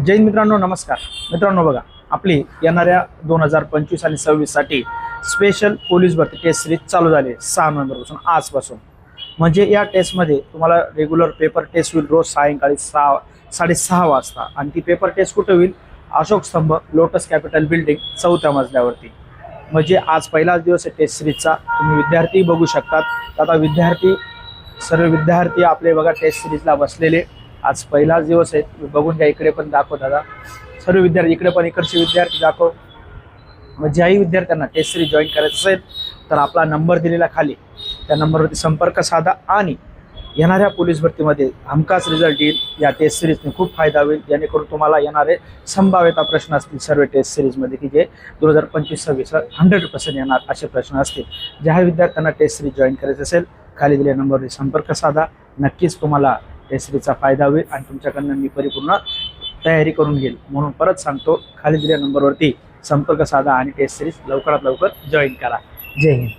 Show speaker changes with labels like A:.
A: जय हिंद मित्रांनो, नमस्कार मित्रांनो. बघा, आपली येणाऱ्या 2025 आणि 26 साठी स्पेशल पोलीस भरती टेस्ट सिरीज चालू झाली 6 नोव्हेंबरपासून, आजपासून. म्हणजे या टेस्टमध्ये तुम्हाला रेग्युलर पेपर टेस्ट होईल रोज सायंकाळी 6:30 वाजता. आणि ती पेपर टेस्ट कुठे होईल? अशोक स्तंभ, लोटस कॅपिटल बिल्डिंग, 4थ्या मजल्यावरती. म्हणजे आज पहिलाच दिवस आहे टेस्ट सिरीजचा. तुम्ही विद्यार्थी बघू शकतात. आता सर्व विद्यार्थी आपले बघा टेस्ट सिरीजला बसलेले. आज पहिलाच दिवस आहे. तुम्ही बघून घ्या. इकडे पण दाखव दादा, सर्व विद्यार्थी इकडे पण, इकडचे विद्यार्थी दाखव. ज्याही विद्यार्थ्यांना टेस्ट सिरीज जॉईन करायचं असेल तर आपला नंबर दिलेला खाली, त्या नंबरवरती संपर्क साधा आणि येणाऱ्या पोलीस भरतीमध्ये हमखास रिझल्ट येईल. या टेस्ट सिरीजने खूप फायदा होईल, जेणेकरून तुम्हाला येणारे संभाव्यता प्रश्न असतील सर्व टेस्ट सिरीजमध्ये, की जे 2025-26 100% येणार असे प्रश्न असतील. ज्या विद्यार्थ्यांना टेस्ट सिरीज जॉईन करायचं असेल, खाली दिलेल्या नंबरवरती संपर्क साधा. नक्कीच तुम्हाला टेस्ट सिरीजचा फायदा होईल आणि तुमच्याकडनं मी परिपूर्ण तयारी करून घेईल. म्हणून परत सांगतो, खाली दिलेल्या नंबरवरती संपर्क साधा आणि टेस्ट सिरीज लवकरात लवकर जॉईन करा. जय हिंद.